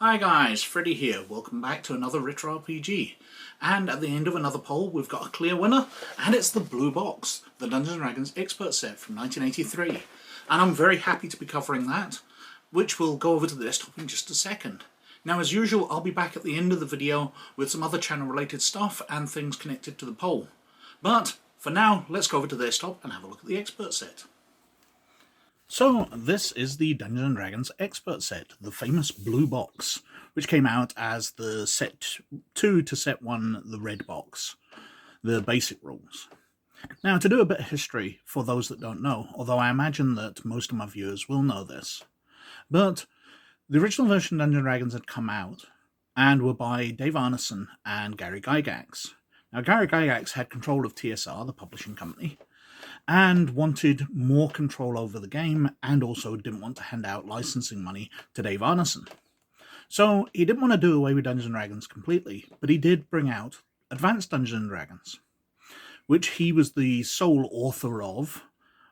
Hi guys, Freddy here. Welcome back to another retro RPG. And at the end of another poll, we've got a clear winner, and it's the blue box, the Dungeons & Dragons Expert Set from 1983. And I'm very happy to be covering that, which we'll go over to the desktop in just a second. Now, as usual, I'll be back at the end of the video with some other channel-related stuff and things connected to the poll. But for now, let's go over to the desktop and have a look at the Expert Set. So, this is the Dungeons & Dragons Expert Set, the famous blue box, which came out as the Set 2 to Set 1, the red box, the basic rules. Now, to do a bit of history for those that don't know, although I imagine that most of my viewers will know this, but the original version of Dungeons & Dragons had come out and were by Dave Arneson and Gary Gygax. Now, Gary Gygax had control of TSR, the publishing company, and wanted more control over the game, and also didn't want to hand out licensing money to Dave Arneson. So he didn't want to do away with Dungeons & Dragons completely, but he did bring out Advanced Dungeons & Dragons, which he was the sole author of,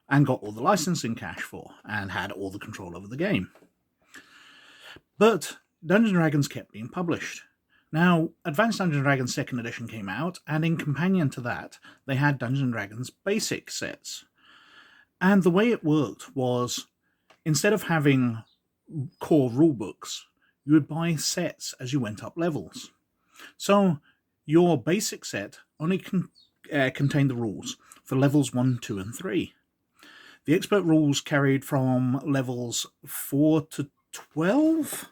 and got all the licensing cash for, and had all the control over the game. But Dungeons & Dragons kept being published. Now, Advanced Dungeons & Dragons 2nd edition came out, and in companion to that, they had Dungeons & Dragons basic sets. And the way it worked was, instead of having core rulebooks, you would buy sets as you went up levels. So, your basic set only contained the rules for levels 1, 2, and 3. The expert rules carried from levels 4 to 12?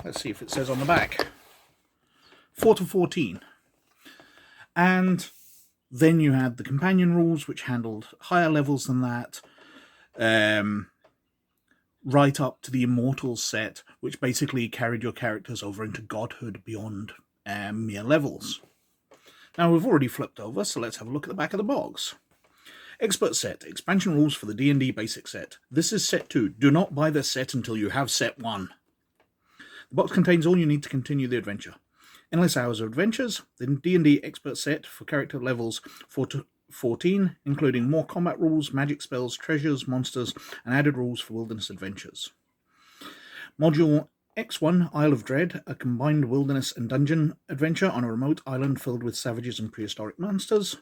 Let's see if it says on the back. 4 to 14. And then you had the companion rules, which handled higher levels than that, right up to the Immortals set, which basically carried your characters over into godhood beyond mere levels. Now, we've already flipped over, so let's have a look at the back of the box. Expert Set, expansion rules for the D&D basic set. This is set 2. Do not buy this set until you have set 1. The box contains all you need to continue the adventure. Endless hours of adventures, the D&D Expert Set for character levels 4 to 14, including more combat rules, magic spells, treasures, monsters, and added rules for wilderness adventures. Module X1, Isle of Dread, a combined wilderness and dungeon adventure on a remote island filled with savages and prehistoric monsters.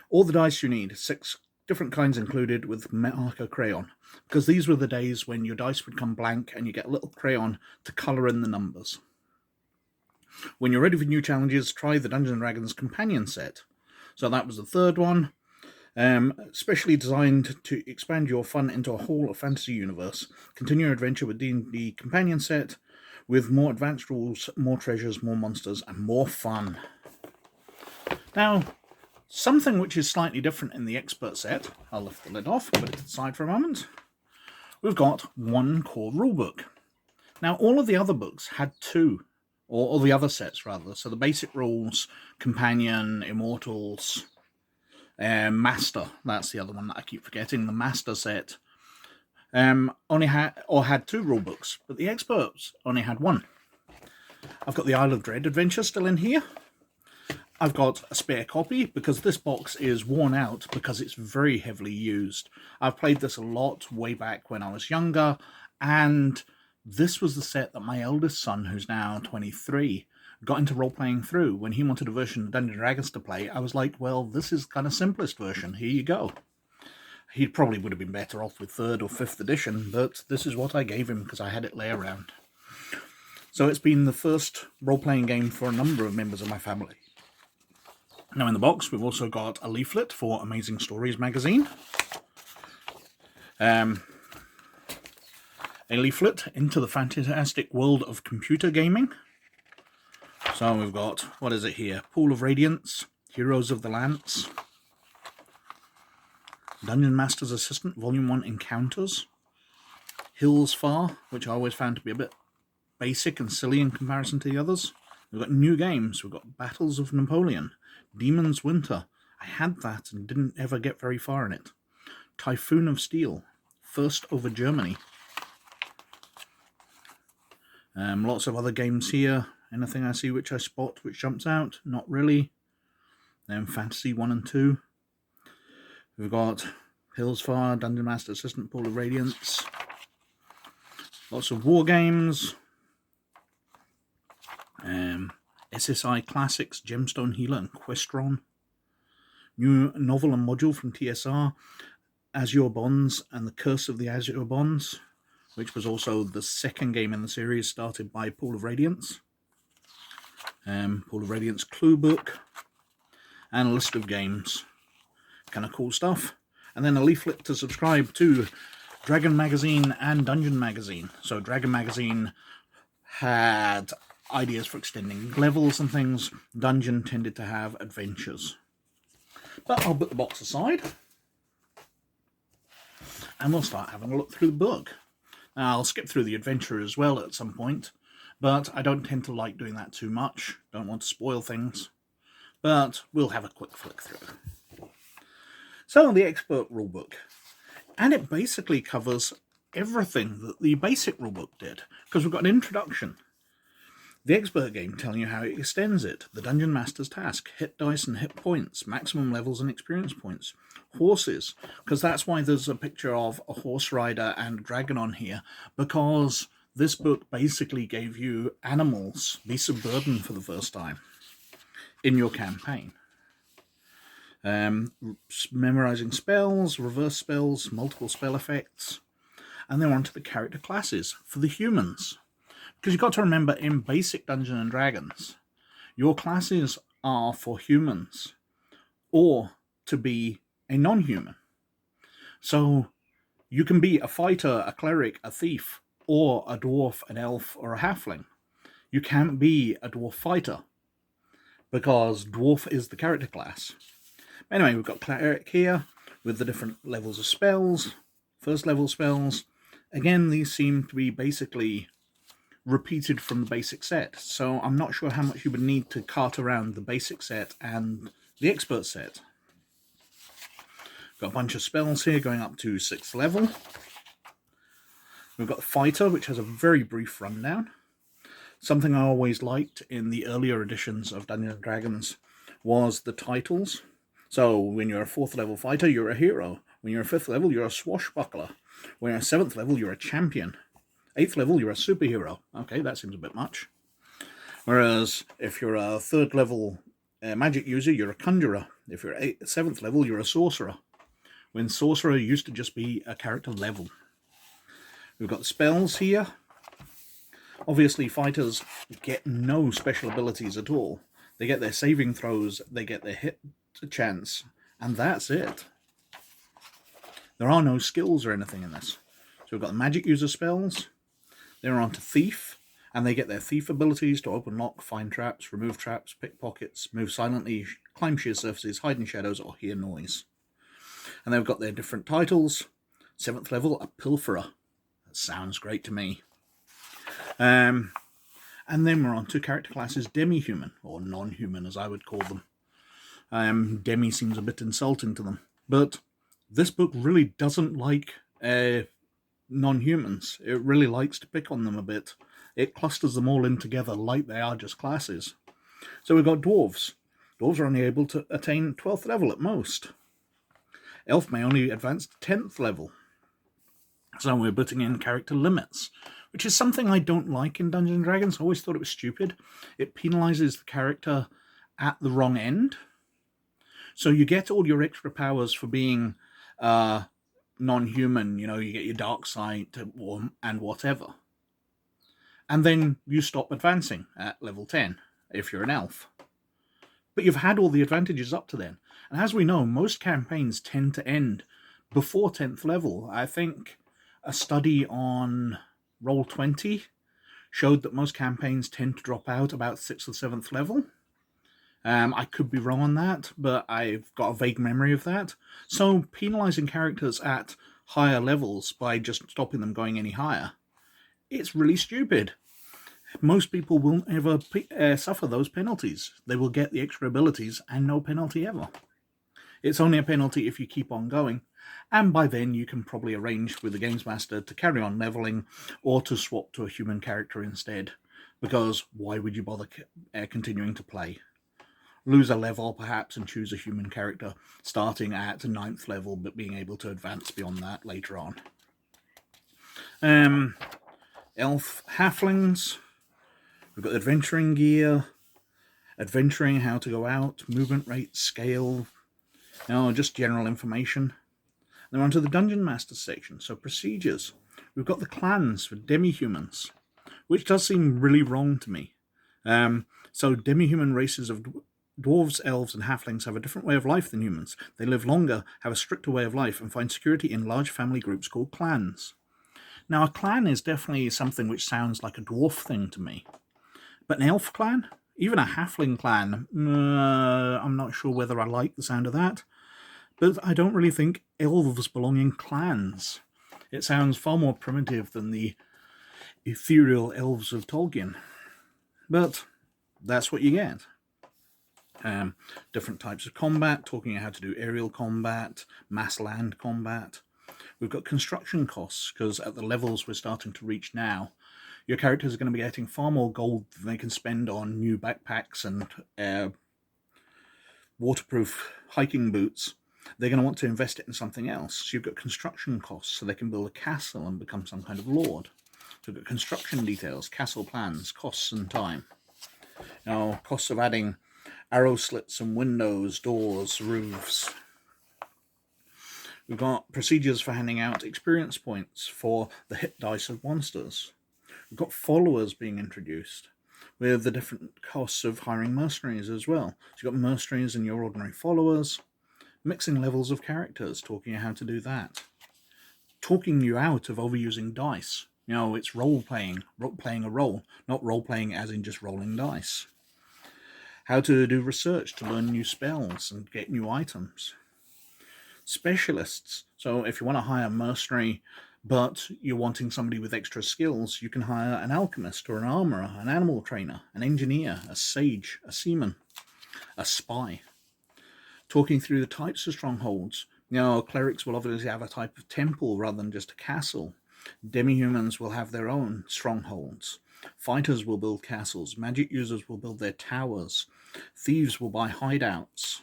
All the dice you need, 6 different kinds included with marker crayon, because these were the days when your dice would come blank and you get a little crayon to colour in the numbers. When you're ready for new challenges, try the Dungeons & Dragons companion set. So that was the third one, specially designed to expand your fun into a whole fantasy universe. Continue your adventure with D&D companion set, with more advanced rules, more treasures, more monsters, and more fun. Now, something which is slightly different in the expert set, I'll lift the lid off, put it to the side for a moment. We've got one core rulebook. Now, all of the other books had 2, or all the other sets rather. So the basic rules, companion, immortals, master. That's the other one that I keep forgetting. The master set only had 2 rulebooks, but the experts only had 1. I've got the Isle of Dread adventure still in here. I've got a spare copy because this box is worn out because it's very heavily used. I've played this a lot way back when I was younger, and this was the set that my eldest son, who's now 23, got into role-playing through. When he wanted a version of Dungeons & Dragons to play, I was like, well, this is kind of simplest version. Here you go. He probably would have been better off with 3rd or 5th edition, but this is what I gave him because I had it lay around. So it's been the first role-playing game for a number of members of my family. Now in the box, we've also got a leaflet for Amazing Stories magazine. A leaflet into the fantastic world of computer gaming. So we've got, what is it here? Pool of Radiance, Heroes of the Lance, Dungeon Master's Assistant, Volume 1 Encounters, Hills Far, which I always found to be a bit basic and silly in comparison to the others. We've got new games. We've got Battles of Napoleon, Demon's Winter. I had that and didn't ever get very far in it. Typhoon of Steel, First over Germany. Lots of other games here. Anything I see which I spot which jumps out? Not really. Fantasy 1 and 2. We've got Hills Far, Dungeon Master Assistant, Pool of Radiance. Lots of war games. SSI Classics, Gemstone Healer and Questron. New novel and module from TSR, Azure Bonds and the Curse of the Azure Bonds, which was also the second game in the series started by Pool of Radiance. Pool of Radiance clue book, and a list of games. Kind of cool stuff. And then a leaflet to subscribe to Dragon Magazine and Dungeon Magazine. So Dragon Magazine had ideas for extending levels and things. Dungeon tended to have adventures. But I'll put the box aside, and we'll start having a look through the book. Now, I'll skip through the adventure as well at some point, but I don't tend to like doing that too much. Don't want to spoil things, but we'll have a quick flick through. So, the Expert Rulebook, and it basically covers everything that the basic rulebook did, because we've got an introduction. The Expert game telling you how it extends it, the Dungeon Master's task, hit dice and hit points, maximum levels and experience points, horses, because that's why there's a picture of a horse rider and a dragon on here, because this book basically gave you animals, beasts of burden for the first time in your campaign. Memorizing spells, reverse spells, multiple spell effects, and then on to the character classes for the humans. Because you've got to remember, in basic Dungeons and Dragons, your classes are for humans or to be a non-human. So you can be a fighter, a cleric, a thief, or a dwarf, an elf, or a halfling. You can't be a dwarf fighter because dwarf is the character class. Anyway, we've got cleric here with the different levels of spells, first level spells. Again, these seem to be basically repeated from the basic set, so I'm not sure how much you would need to cart around the basic set and the expert set. Got a bunch of spells here going up to 6th level. We've got the fighter, which has a very brief rundown. Something I always liked in the earlier editions of Dungeons & Dragons was the titles. So when you're a 4th level fighter, you're a hero. When you're a 5th level, you're a swashbuckler. When you're a 7th level, you're a champion. 8th level, you're a superhero. Okay, that seems a bit much. Whereas, if you're a 3rd level magic user, you're a conjurer. If you're 7th level, you're a sorcerer. When sorcerer used to just be a character level. We've got the spells here. Obviously, fighters get no special abilities at all. They get their saving throws, they get their hit chance, and that's it. There are no skills or anything in this. So we've got the magic user spells. They're on to Thief, and they get their Thief abilities to open lock, find traps, remove traps, pick pockets, move silently, climb sheer surfaces, hide in shadows, or hear noise. And they've got their different titles. 7th level, a Pilferer. That sounds great to me. And then we're on to character classes Demi-Human, or non-human as I would call them. Demi seems a bit insulting to them. But this book really doesn't like non-humans. It really likes to pick on them a bit. It clusters them all in together like they are just classes. So we've got dwarves. Dwarves are only able to attain 12th level at most. Elf may only advance to 10th level. So we're putting in character limits, which is something I don't like in Dungeons & Dragons. I always thought it was stupid. It penalizes the character at the wrong end. So you get all your extra powers for being non-human, you get your dark side and whatever. And then you stop advancing at level 10 if you're an elf. But you've had all the advantages up to then. And as we know, most campaigns tend to end before 10th level. I think a study on Roll20 showed that most campaigns tend to drop out about 6th or 7th level. I could be wrong on that, but I've got a vague memory of that. So penalizing characters at higher levels by just stopping them going any higher, it's really stupid. Most people won't ever suffer those penalties. They will get the extra abilities and no penalty ever. It's only a penalty if you keep on going, and by then you can probably arrange with the Games Master to carry on leveling or to swap to a human character instead, because why would you bother continuing to play? Lose a level perhaps and choose a human character starting at 9th level but being able to advance beyond that later on. Elf halflings. We've got adventuring gear. adventuring, how to go out, movement rate, scale, just general information. Then on to the Dungeon Master section, so procedures. We've got the clans for demi-humans, which does seem really wrong to me. So demi-human races of dwarves, elves, and halflings have a different way of life than humans. They live longer, have a stricter way of life, and find security in large family groups called clans. Now, a clan is definitely something which sounds like a dwarf thing to me. But an elf clan? Even a halfling clan? I'm not sure whether I like the sound of that. But I don't really think elves belong in clans. It sounds far more primitive than the ethereal elves of Tolkien. But that's what you get. Different types of combat, talking about how to do aerial combat, mass land combat. We've got construction costs, because at the levels we're starting to reach now, your characters are going to be getting far more gold than they can spend on new backpacks and waterproof hiking boots. They're going to want to invest it in something else. So you've got construction costs, so they can build a castle and become some kind of lord. So you've got construction details, castle plans, costs and time. Now, costs of adding arrow slits and windows, doors, roofs. We've got procedures for handing out experience points for the hit dice of monsters. We've got followers being introduced, with the different costs of hiring mercenaries as well. So you've got mercenaries and your ordinary followers. Mixing levels of characters, talking how to do that. Talking you out of overusing dice. It's role-playing a role, not role-playing as in just rolling dice. How to do research to learn new spells and get new items. Specialists. So if you want to hire a mercenary, but you're wanting somebody with extra skills, you can hire an alchemist or an armorer, an animal trainer, an engineer, a sage, a seaman, a spy. Talking through the types of strongholds. Clerics will obviously have a type of temple rather than just a castle. Demi-humans will have their own strongholds. Fighters will build castles. Magic users will build their towers. Thieves will buy hideouts.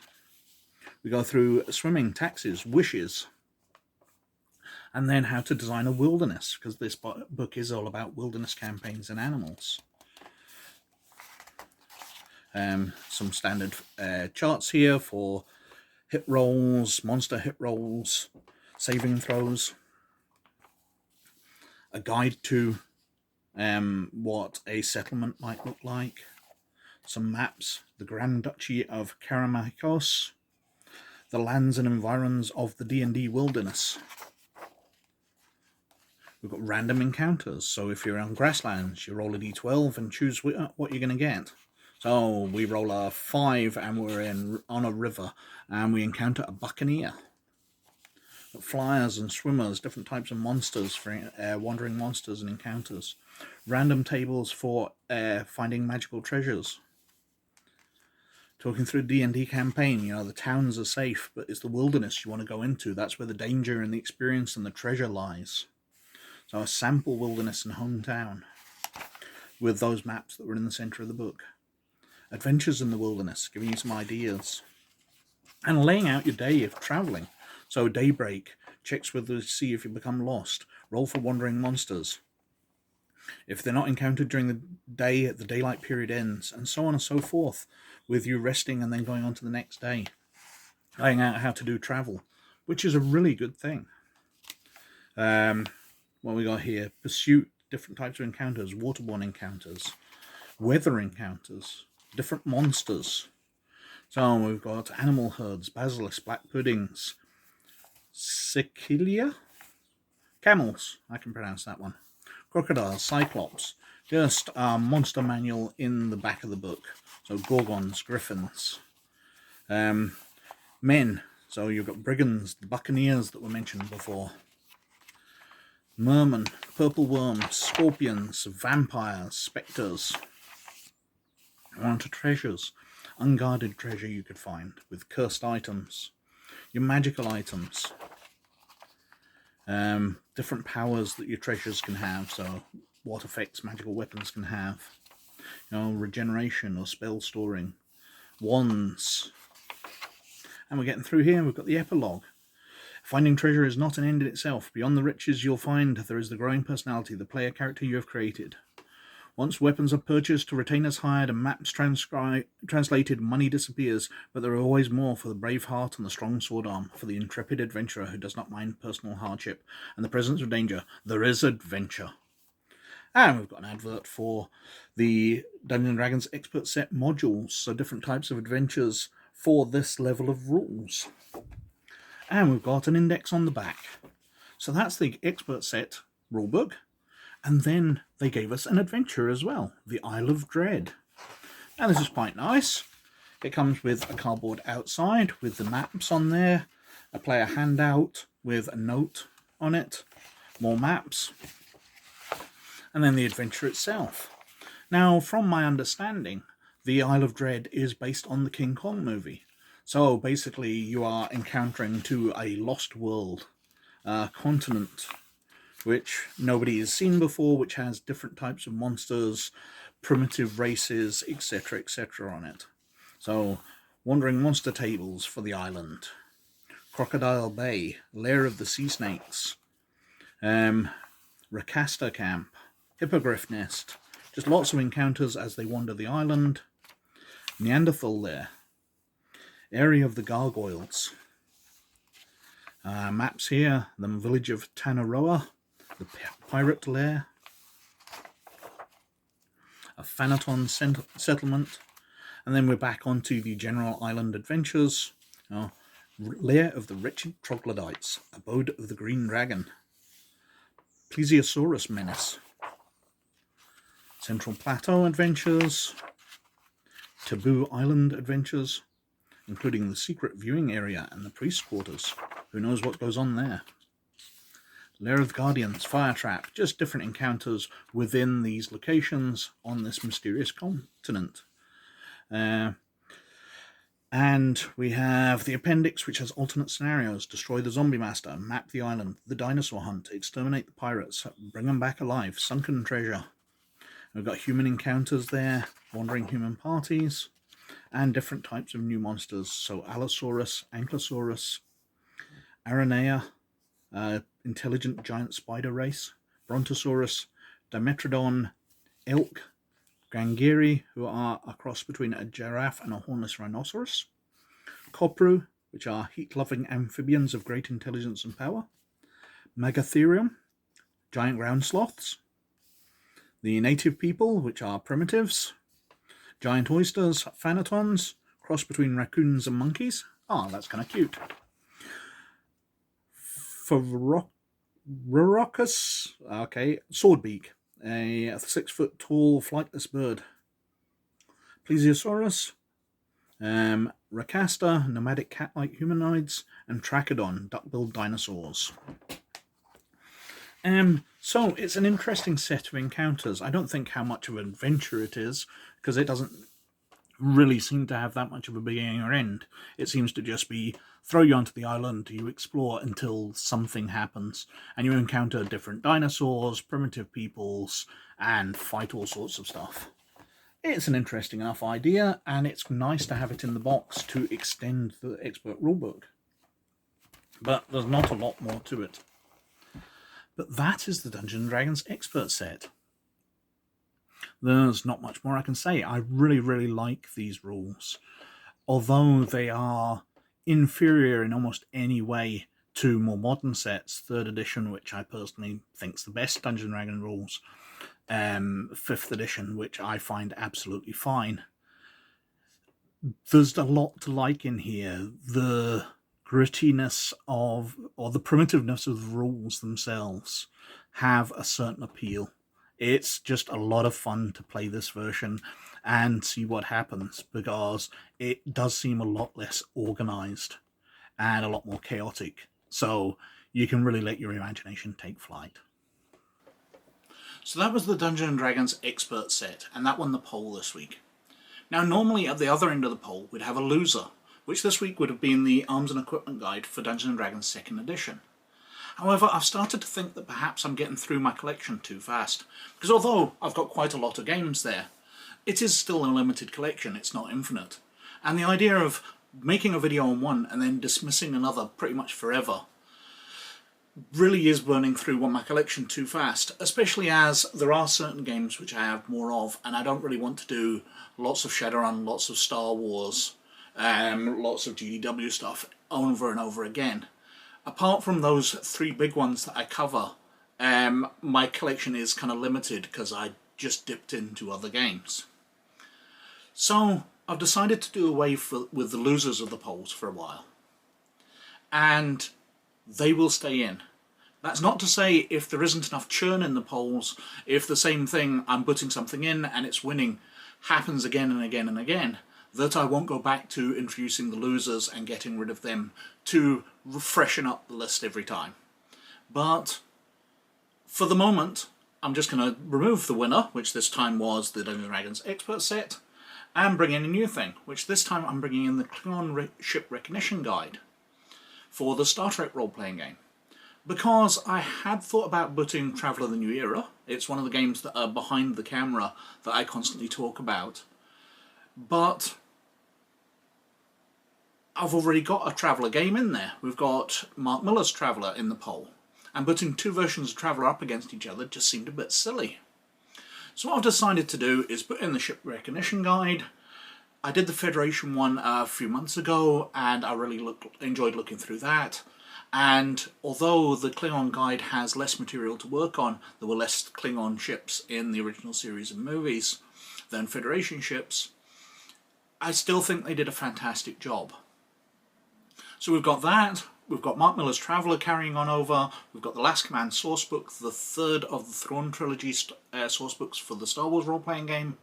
We go through swimming, taxes, wishes, and then how to design a wilderness, because this book is all about wilderness campaigns and animals. Some standard charts here for hit rolls, monster hit rolls, saving throws. A guide to what a settlement might look like. Some maps, the Grand Duchy of Karamakos, the lands and environs of the D&D wilderness. We've got random encounters, so if you're on grasslands, you roll a d12 and choose what you're going to get. So we roll a 5 and we're on a river and we encounter a buccaneer. Flyers and swimmers, different types of monsters for wandering monsters and encounters. Random tables for finding magical treasures. Talking through D&D campaign, the towns are safe, but it's the wilderness you want to go into. That's where the danger and the experience and the treasure lies. So a sample wilderness and hometown with those maps that were in the centre of the book. Adventures in the wilderness, giving you some ideas. And laying out your day if travelling. So daybreak, checks with the sea if you become lost. Roll for wandering monsters. If they're not encountered during the day, the daylight period ends, and so on and so forth, with you resting and then going on to the next day. Laying out how to do travel, which is a really good thing. What we got here? Pursuit, different types of encounters, waterborne encounters, weather encounters, different monsters. So we've got animal herds, basilisks, black puddings, cichlia, camels, I can pronounce that one, crocodiles, cyclops, just a monster manual in the back of the book. So gorgons, griffins, men, so you've got brigands, the buccaneers that were mentioned before, mermen, purple worms, scorpions, vampires, spectres. On to treasures. Unguarded treasure you could find with cursed items. Your magical items. Different powers that your treasures can have. So what effects magical weapons can have. Regeneration or spell storing. Wands. And we're getting through here. We've got the epilogue. Finding treasure is not an end in itself. Beyond the riches you'll find, there is the growing personality, the player character you have created. Once weapons are purchased, retainers hired, and maps translated, money disappears, but there are always more for the brave heart and the strong sword arm, for the intrepid adventurer who does not mind personal hardship and the presence of danger. There is adventure. And we've got an advert for the Dungeons & Dragons Expert Set modules, so different types of adventures for this level of rules. And we've got an index on the back. So that's the Expert Set rulebook. And then they gave us an adventure as well, the Isle of Dread. And this is quite nice. It comes with a cardboard outside with the maps on there, a player handout with a note on it, more maps, and then the adventure itself. Now, from my understanding, the Isle of Dread is based on the King Kong movie. So basically you are encountering to a lost world, continent, which nobody has seen before, which has different types of monsters, primitive races, etc. on it. So, wandering monster tables for the island, Crocodile Bay, Lair of the Sea Snakes, Rakasta Camp, Hippogriff Nest, just lots of encounters as they wander the island, Neanderthal Lair, Area of the Gargoyles, maps here, the village of Tanaroa, the Pirate Lair, a Thanaton settlement, and then we're back onto the general island adventures. Lair of the Wretched Troglodytes, Abode of the Green Dragon, Plesiosaurus Menace, Central Plateau Adventures, Taboo Island Adventures, including the secret viewing area and the priest's quarters. Who knows what goes on there? Lair of the Guardians, Fire Trap, just different encounters within these locations on this mysterious continent. And we have the appendix, which has alternate scenarios: destroy the zombie master, map the island, the dinosaur hunt, exterminate the pirates, bring them back alive, sunken treasure. We've got human encounters there, wandering human parties, and different types of new monsters. So Allosaurus, Ankylosaurus, Aranea, intelligent giant spider race, Brontosaurus, Dimetrodon, elk, Gangiri, who are a cross between a giraffe and a hornless rhinoceros, Copru, which are heat-loving amphibians of great intelligence and power, Megatherium, giant ground sloths, the native people, which are primitives, giant oysters, Thanatons, cross between raccoons and monkeys. That's kind of cute. Rorocus, swordbeak, a 6-foot tall flightless bird. Plesiosaurus, Rakasta, nomadic cat-like humanoids, and Trachodon, duck-billed dinosaurs. So it's an interesting set of encounters. I don't think how much of an adventure it is, because it doesn't really seem to have that much of a beginning or end. It seems to just be throw you onto the island, you explore until something happens, and you encounter different dinosaurs, primitive peoples, and fight all sorts of stuff. It's an interesting enough idea, and it's nice to have it in the box to extend the expert rulebook. But there's not a lot more to it. But that is the Dungeons & Dragons expert set. There's not much more I can say. I really like these rules. Although they are inferior in almost any way to more modern sets, 3rd edition, which I personally think is the best Dungeons & Dragons rules, 5th edition, which I find absolutely fine. There's a lot to like in here. The grittiness of, or the primitiveness of the rules themselves have a certain appeal. It's just a lot of fun to play this version and see what happens, because it does seem a lot less organized and a lot more chaotic. So you can really let your imagination take flight. So that was the Dungeons & Dragons expert set, and that won the poll this week. Now normally at the other end of the poll we'd have a loser, which this week would have been the Arms and Equipment Guide for Dungeons & Dragons 2nd edition. However, I've started to think that perhaps I'm getting through my collection too fast, because although I've got quite a lot of games there, it is still a limited collection, it's not infinite. And the idea of making a video on one and then dismissing another pretty much forever really is burning through my collection too fast, especially as there are certain games which I have more of, and I don't really want to do lots of Shadowrun, lots of Star Wars, lots of GDW stuff over and over again. Apart from those 3 big ones that I cover, my collection is kind of limited because I just dipped into other games. So I've decided to do away with the losers of the polls for a while, and they will stay in. That's not to say if there isn't enough churn in the polls, if the same thing, I'm putting something in and it's winning, happens again and again and again, that I won't go back to introducing the losers and getting rid of them to freshen up the list every time. But for the moment, I'm just going to remove the winner, which this time was the Dungeons & Dragons Expert set, and bring in a new thing, which this time I'm bringing in the Klingon Ship Recognition Guide for the Star Trek role-playing game. Because I had thought about putting Traveller the New Era. It's one of the games that are behind the camera that I constantly talk about. But I've already got a Traveller game in there. We've got Mark Miller's Traveller in the poll. And putting 2 versions of Traveller up against each other just seemed a bit silly. So what I've decided to do is put in the Ship Recognition Guide. I did the Federation one a few months ago, and I really enjoyed looking through that. And although the Klingon guide has less material to work on, there were less Klingon ships in the original series of movies than Federation ships, I still think they did a fantastic job. So we've got that, we've got Mark Miller's Traveller carrying on over, we've got the Last Command sourcebook, the 3rd of the Throne Trilogy sourcebooks for the Star Wars role-playing game,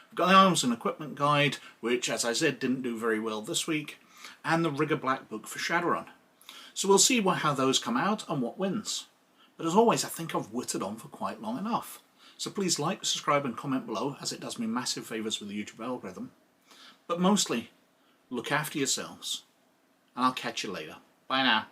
we've got the Arms and Equipment Guide, which, as I said, didn't do very well this week, and the Rigger Black Book for Shadowrun. So we'll see how those come out and what wins. But as always, I think I've whittled on for quite long enough. So please like, subscribe and comment below, as it does me massive favours with the YouTube algorithm. But mostly, look after yourselves. And I'll catch you later. Bye now.